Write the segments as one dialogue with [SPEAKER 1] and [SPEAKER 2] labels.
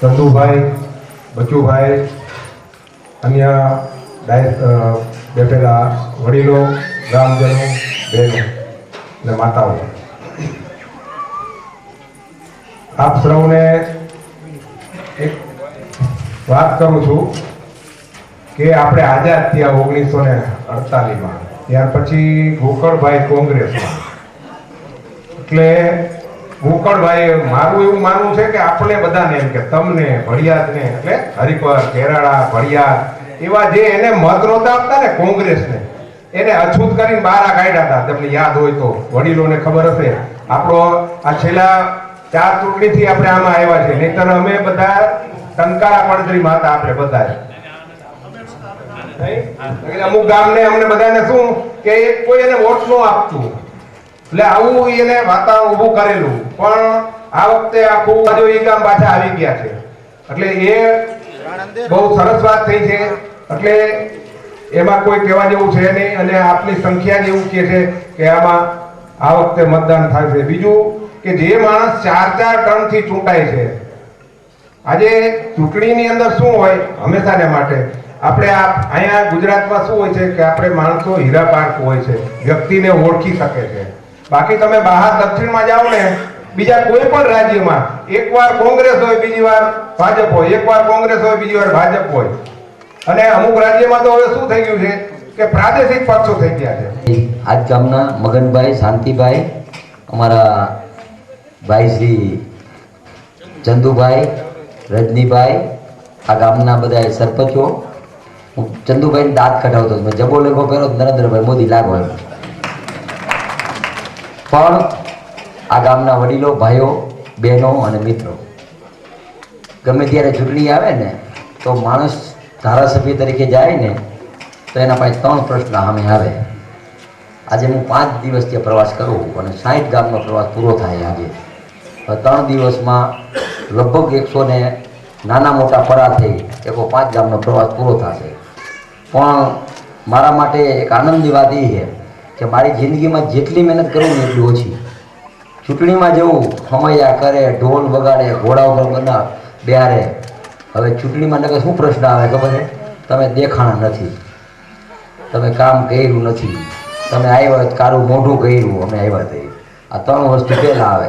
[SPEAKER 1] ચંદુભાઈ, બચુભાઈ, અન્ય બેઠેલા વડીલો, ગ્રામજનો, બહેનો અને માતાઓ, આપ સૌને એક વાત કરું છું કે આપણે આઝાદ થયા 1948માં, ત્યાર પછી ગોકળભાઈ કોંગ્રેસમાં. એટલે ગોકળભાઈ, મારું એવું માનવું છે કે આપણે બધાને, એમ કે તમને ભડિયાદને, એટલે હરિપર, કેરાળા, ભડિયાદ એવા જે એને મત નહોતા આપતા ને કોંગ્રેસને, એને અછૂત કરીને બહાર કાઢ્યા હતા. તમને યાદ હોય તો, વડીલોને ખબર હશે. આપણો આ છેલ્લા 4 ચૂંટણીથી આપણે આમાં આવ્યા છે, નહીતર અમે બધા ટંકારા પડતરીમાં હતા. આપણે બધા અમુક ગામને અમને બધાને શું કે કોઈ એને વોટ ન આપતું, એટલે આવું એને વાતાવરણ ઊભું કરેલું. પણ આ વખતે આખું બાજુ એ ગામ પાછા આવી ગયા છે, એટલે એ બહુ સરસ વાત થઈ છે. એટલે એમાં કોઈ કહેવા જેવું છે નહીં, અને આપની સંખ્યા જ એવું કહે છે કે આમાં આ વખતે મતદાન થાય છે. બીજું કે જે માણસ 4 ટર્મથી ચૂંટાય છે, આજે ચૂંટણીની અંદર શું હોય હંમેશાને માટે, આપણે અહીંયા ગુજરાતમાં શું હોય છે કે આપણે માણસો હીરા પાર્ક હોય છે, વ્યક્તિને ઓળખી શકે છે. બાકી તમે બહાર દક્ષિણમાં જાઓ ને, બીજા કોઈ પણ રાજ્યમાં એકવાર કોંગ્રેસ હોય, બીજી વાર ભાજપ હોય, એકવાર કોંગ્રેસ હોય, બીજી વાર ભાજપ હોય. અને અમુક રાજ્યમાં તો હવે શું થઈ ગયું છે કે પ્રાદેશિક પક્ષો થઈ ગયા છે.
[SPEAKER 2] આજ ગામના મગનભાઈ, શાંતિભાઈ, અમારા ભાઈ શ્રી ચંદુભાઈ, રજનીભાઈ, આ ગામના બધા સરપંચો. હું ચંદુભાઈને દાંત કઢાવતો હતો, જબો લેગો પહેરો નરેન્દ્રભાઈ મોદી લાગો એમ. પણ આ ગામના વડીલો, ભાઈઓ, બહેનો અને મિત્રો, ગમે ત્યારે ચૂંટણી આવે ને તો માણસ ધારાસભ્ય તરીકે જાય ને તો એના પાસે 3 પ્રશ્ન સામે આવે. આજે હું 5 દિવસ ત્યાં પ્રવાસ કરું અને 60 ગામનો પ્રવાસ પૂરો થાય. આજે 3 દિવસમાં લગભગ 100 ને નાના મોટા ફરા થઈ 5 ગામનો પ્રવાસ પૂરો થશે. પણ મારા માટે એક આનંદની વાત એ છે કે મારી જિંદગીમાં જેટલી મહેનત કરું ને એટલી ઓછી. ચૂંટણીમાં જેવું ખમૈયા કરે, ઢોલ વગાડે, ઘોડા ઉપર બધા બેહારે. હવે ચૂંટણીમાં નકર શું પ્રશ્ન આવે ખબર છે? તમે દેખાણા નથી, તમે કામ કર્યું નથી, તમે આવ્યા કારું મોઢું કર્યું, અમે આવ્યા થઈ. આ 3 વસ્તુ પહેલાં આવે.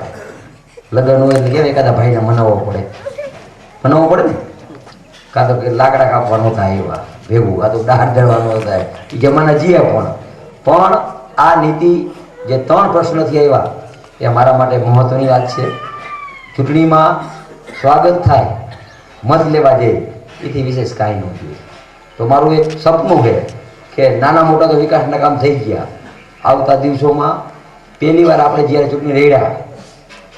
[SPEAKER 2] લગ્ન હોય એટલે કેવાય એકાદા ભાઈને મનાવવો પડે ને, કાં તો કે લાકડા કાપવા નહોતા આવ્યા ભેગું, કાં તો દાઢ ધરવા નહોતા, એ જમાના જીએ. પણ આ નીતિ જે 3 પ્રશ્નથી આવ્યા એ મારા માટે મહત્ત્વની વાત છે. ચૂંટણીમાં સ્વાગત થાય, મત લેવા જાય, એથી વિશેષ કાંઈ નથી. તો મારું એક સપનું છે કે નાના મોટા તો વિકાસના કામ થઈ ગયા. આવતા દિવસોમાં પહેલી વાર આપણે જ્યારે ચૂંટણી રેડ્યા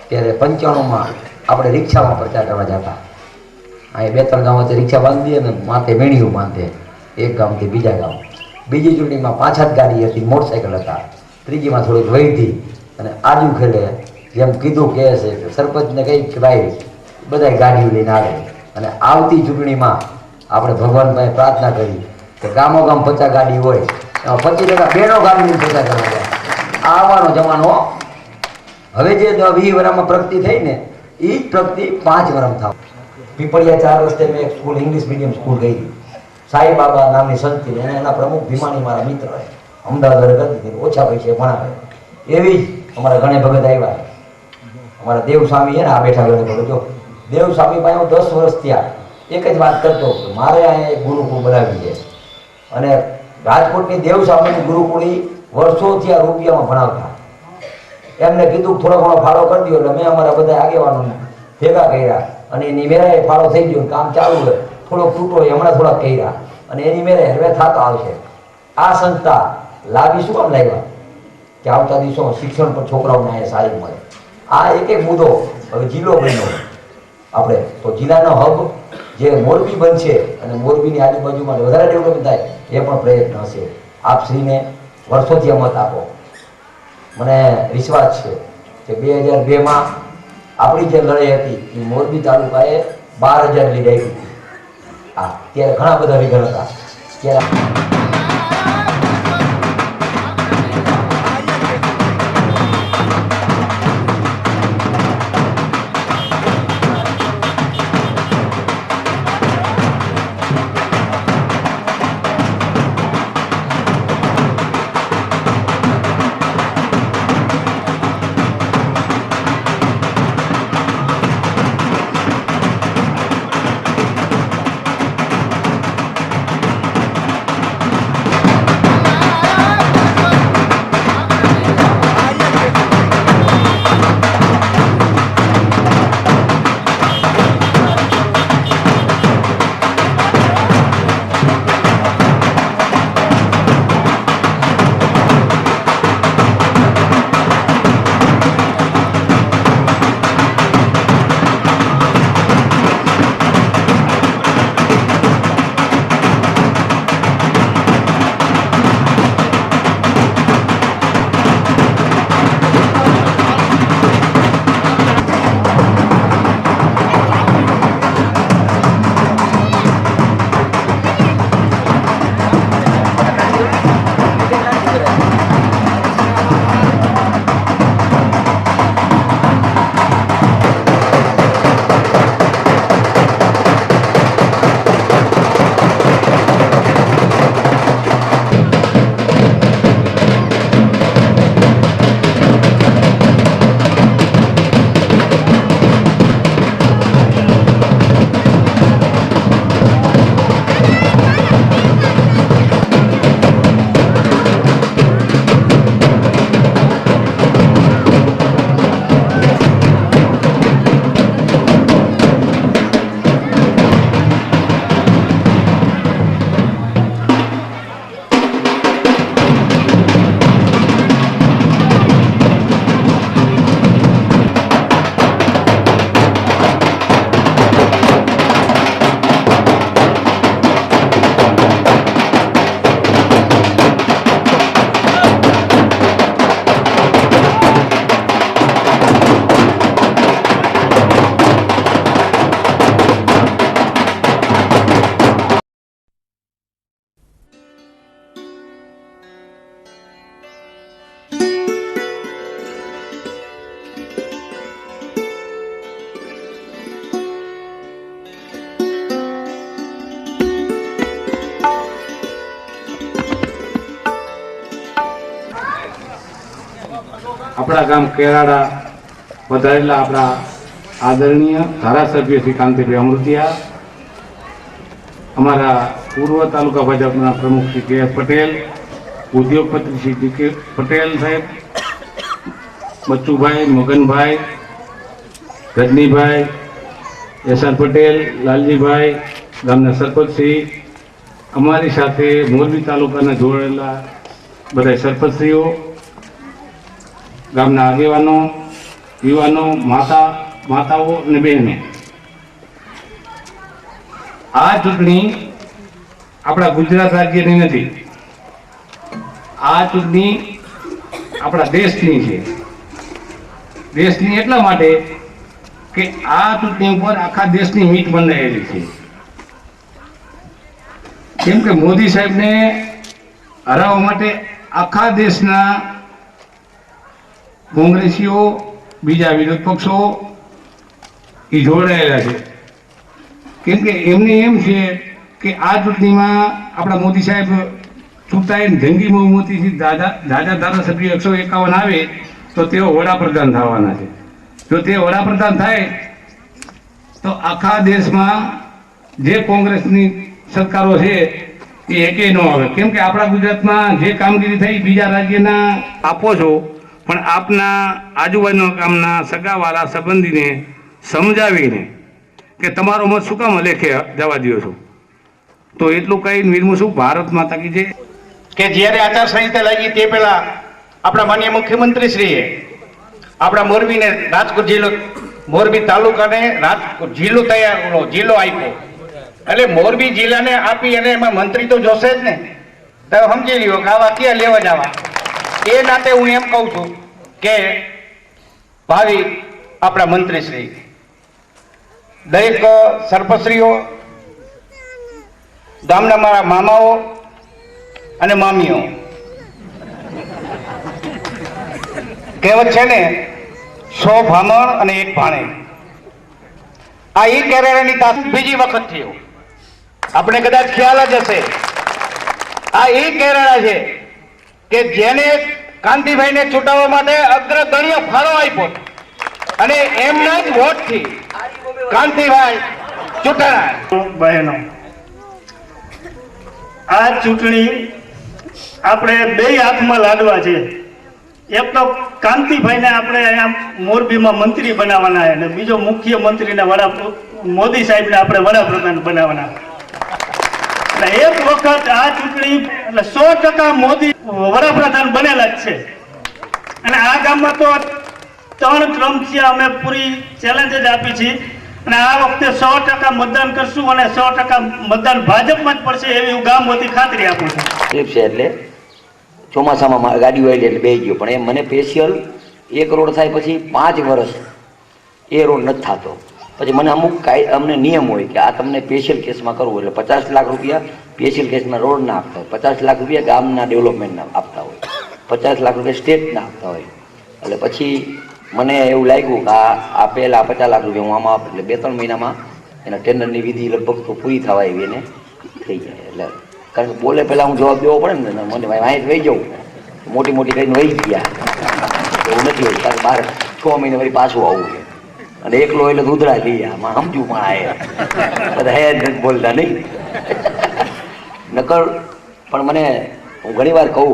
[SPEAKER 2] ત્યારે 95માં આપણે રિક્ષામાં પ્રચાર કરવા જતા. અહીં 2-3 ગામમાંથી રિક્ષા બાંધીએ ને માથે મેણીયું બાંધે, એક ગામથી બીજા ગામ. બીજી ચૂંટણીમાં 5-7 ગાડી હતી, મોટરસાઇકલ હતા. ત્રીજીમાં થોડીક વહીથી અને આજુ ખેડે જેમ કીધું કહે છે કે સરપંચને કહી કે ભાઈ બધા ગાડીઓ લઈને આવે. અને આવતી ચૂંટણીમાં આપણે ભગવાન પાસે પ્રાર્થના કરી કે ગામો ગામ 50 ગાડી હોય, એમાં 25% બહેનો ગાડી લઈને પ્રચાર કરવા જાય. આવવાનો જમાનો. હવે જે 20 વર્ષમાં પ્રગતિ થઈ ને એ જ પ્રગતિ 5 વર્ષમાં થાવ. પીપળિયા 4 રસ્તે મેં એક સ્કૂલ, ઇંગ્લિશ મીડિયમ સ્કૂલ ગઈ. સાઈ બાબા નામની સંસ્થા, અને એના પ્રમુખ ભીમાણી મારા મિત્ર હોય, અમદાવાદ કરતી ઓછા પૈસે ભણાવે. એવી જ અમારા ગણે ભગત આવ્યા, અમારા દેવસ્વામી છે ને, આ બેઠા ગણે ભગત. જો દેવસ્વામી પાસે હું 10 વર્ષ થયા એક જ વાત કરતો કે મારે અહીંયા એક ગુરુકુળ બનાવી છે. અને રાજકોટની દેવસ્વામીની ગુરુકુળી વર્ષોથી આ રૂપિયામાં ભણાવતા. એમને કીધું થોડો ઘણો ફાળો કરી દો, એટલે મેં અમારા બધા આગેવાનો ભેગા કર્યા અને એની મેળાએ ફાળો થઈ ગયો. કામ ચાલુ હોય, થોડોક તૂટો હોય, હમણાં થોડાક કર્યા અને એની મેળે હવે થતો આવશે. આ સંસ્થા લાવી શું કામ લાવ્યા કે આવતા દિવસોમાં શિક્ષણ પર છોકરાઓને અહીંયા સારી મળે. આ એક મુદ્દો હવે જિલ્લો બન્યો આપણે, તો જિલ્લાનો હબ જે મોરબી બનશે અને મોરબીની આજુબાજુમાં વધારે ડેવલપમેન્ટ થાય એ પણ પ્રયત્ન હશે. આપ શ્રીને વર્ષોથી મત આપો. મને વિશ્વાસ છે કે 2002માં આપણી જે લડાઈ હતી એ મોરબી તાલુકાએ 12,000 લીડ આપી હતી. ત્યારે ઘણા બધા વિઘન હતા. ત્યારે
[SPEAKER 3] આપણા ગામ કેરાડા વધારેલા આપણા આદરણીય ધારાસભ્ય શ્રી કાંતિભાઈ અમૃતિયા, અમારા પૂર્વ તાલુકા ભાજપના પ્રમુખ શ્રી કે એસ પટેલ, ઉદ્યોગપતિ શ્રી ડી કે પટેલ સાહેબ, બચ્ચુભાઈ, મગનભાઈ, રજનીભાઈ, એસઆર પટેલ, લાલજીભાઈ, ગામના સરપંચશ્રી, અમારી સાથે મોરબી તાલુકાના જોડાયેલા બધા સરપંચશ્રીઓ, ગામના આગેવાનો, યુવાનો, માતાઓ અને બહેનો, આ ચૂંટણી આપણા ગુજરાત રાજ્યની નથી, આ ચૂંટણી આપણા દેશની છે. દેશની એટલા માટે કે આ ચૂંટણી ઉપર આખા દેશની મીટ બંધાયેલી છે. કેમ કે મોદી સાહેબને હરાવવા માટે આખા દેશના કોંગ્રેસીઓ, બીજા વિરોધ પક્ષો એ જોડાયેલા છે. કેમ કે એમને એમ છે કે આ ચૂંટણીમાં આપણા મોદી સાહેબ ચૂંટાઈને જંગી બહુમતીથી જાજા ધારાસભ્ય 151 આવે તો તેઓ વડાપ્રધાન થવાના છે. જો તે વડાપ્રધાન થાય તો આખા દેશમાં જે કોંગ્રેસની સરકારો છે એ એકેય ન આવે. કેમ કે આપણા ગુજરાતમાં જે કામગીરી થઈ બીજા રાજ્યના આપો છો, પણ આપના આજુબાજુના ગામના સગાવાળા સંબંધીને સમજાવીને કે તમારો મત શું કામ લેખે જવા દો છો, તો એટલું કઈ નિર્મું શું ભારત માતા કી જય.
[SPEAKER 4] કે જ્યારે આચારસંહિતા લાગી તે પહેલા આપણા માનનીય મુખ્યમંત્રીશ્રીએ આપણા મોરબીને રાજકોટ જિલ્લો, મોરબી તાલુકાને રાજકોટ જિલ્લો જિલ્લો આપ્યો. એટલે મોરબી જિલ્લાને આપી અને એમાં મંત્રી તો જોશે જ ને. તો સમજી લ્યો કે આવા ક્યાં લેવા જવા. એ નાતે હું એમ કહું છું કે ભાવિ આપણા મંત્રીશ્રી, દરેક સરપંચશ્રીઓ, ગામના મારા મામાઓ અને મામીઓ, કહેવત છે ને 100 ભામણ અને 1 ભાણે. આ ઈ કેરેલાની તાસીર બીજી વખત થયો, આપણે કદાચ ખ્યાલ જ હશે. આ ઈ કેરેલા છે કે જેને કાંતિભાઈને ચૂંટાવવા માટે અગ્રગણ્ય ફાળો આપ્યો અને એમના જ વોટથી કાંતિભાઈ ચૂંટાયા.
[SPEAKER 5] બહેનો, આ ચૂંટણી આપણે બે હાથમાં લાડવા છે. એક તો કાંતિભાઈને આપણે અહીંયા મોરબીમાં મંત્રી બનાવવાના છે અને બીજો મુખ્યમંત્રીને મોદી સાહેબને આપણે વડાપ્રધાન બનાવવાના. એટલે એક વખત આ ચૂંટણી એટલે 100% મોદી વડાપ્રધાન બનેલા જ છે. અને આ ગામમાં તો 3 ક્રમથી અમે પૂરી ચેલેન્જ જ આપી છે અને આ વખતે 100% મતદાન કરશું અને 100% મતદાન ભાજપમાં જ પડશે એવી હું ગામ વતી ખાતરી આપું છું.
[SPEAKER 2] છે એટલે ચોમાસામાં ગાડીઓ આવી એટલે બે ગયો, પણ એ મને સ્પેશિયલ 1 રોડ થાય પછી 5 વર્ષ એ રોડ નથી થતો. પછી મને અમુક અમને નિયમ હોય કે આ તમને સ્પેશિયલ કેસમાં કરવું એટલે 50 લાખ રૂપિયા સ્પેશિયલ કેસમાં રોડ ના આપતા હોય, 50 લાખ રૂપિયા ગામના ડેવલપમેન્ટના આપતા હોય, 50 લાખ રૂપિયા સ્ટેટના આપતા હોય. એટલે પછી મને એવું લાગ્યું કે આ પહેલાં 50 લાખ રૂપિયા હું આમાં આપું એટલે 2-3 મહિનામાં એના ટેન્ડરની વિધિ લગભગ તો પૂરી થવા આવી એને થઈ જાય. એટલે કારણ કે બોલે પહેલાં હું જવાબ દેવો પડે ને, મને ભાઈ વાંહી વહી જાઉં મોટી મોટી કરીને વહી ગયા એવું નથી હોય. કારણ કે 6 મહિને વળી પાછું આવવું છે અને એકલો એટલે ઉધડા લઈ આમાં સમજવું પણ આ બધા હે નથી બોલતા નહીં નકર. પણ મને હું ઘણી વાર કહું,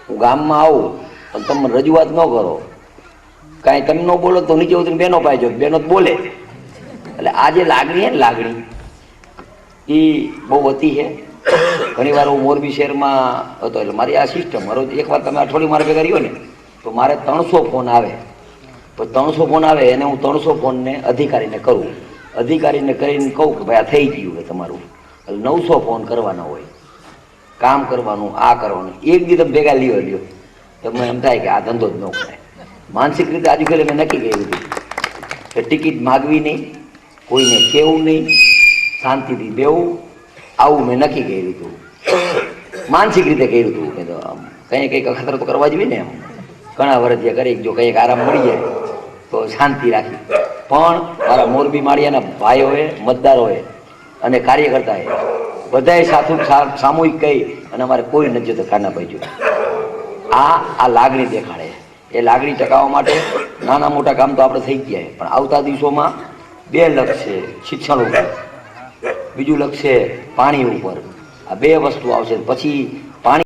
[SPEAKER 2] હું ગામમાં આવું પણ તમે રજૂઆત ન કરો, કાંઈ તમે ન બોલો તો નીચે ઉતરીને બહેનો પાઈ જાઓ, બહેનો જ બોલે. એટલે આ જે લાગણી છે ને લાગણી એ બહુ હતી છે. ઘણી વાર હું મોરબી શહેરમાં હતો એટલે મારી આ સિસ્ટમ મારો એકવાર તમે અઠવાડિયું મારે ભેગા રહ્યો ને તો મારે 300 ફોન આવે. તો 300 ફોન આવે એને હું 300 ફોનને અધિકારીને કરું, અધિકારીને કરીને કહું કે ભાઈ આ થઈ ગયું છે તમારું. એટલે 900 ફોન કરવાના હોય, કામ કરવાનું, આ કરવાનું. એક દી તમે ભેગા લ્યો તમને એમ થાય કે આ ધંધો જ ન કરે. માનસિક રીતે આજુબાજુ મેં નક્કી કર્યું હતું કે ટિકિટ માગવી નહીં, કોઈને કહેવું નહીં, શાંતિથી બેવું, આવું મેં નક્કી કર્યું હતું. માનસિક રીતે કર્યું હતું કે કંઈક ખતરો તો કરવા જોઈએ ને. એમ ઘણા વર્ષ જે કરી જો કંઈક આરામ મળી જાય તો શાંતિ રાખી. પણ મારા મોરબી માળિયાના ભાઈઓએ, મતદારોએ અને કાર્યકર્તાએ બધાએ સામૂહિક કહી અને અમારે કોઈ નથી જતો કાનાભાઈ જો આ લાગણી દેખાડે એ લાગણી ટકાવવા માટે નાના મોટા કામ તો આપણે થઈ ગયા છે, પણ આવતા દિવસોમાં 2 લક્ષ છે, શિક્ષણ ઉપર, બીજું લક્ષ છે પાણી ઉપર. આ 2 વસ્તુ આવશે. પછી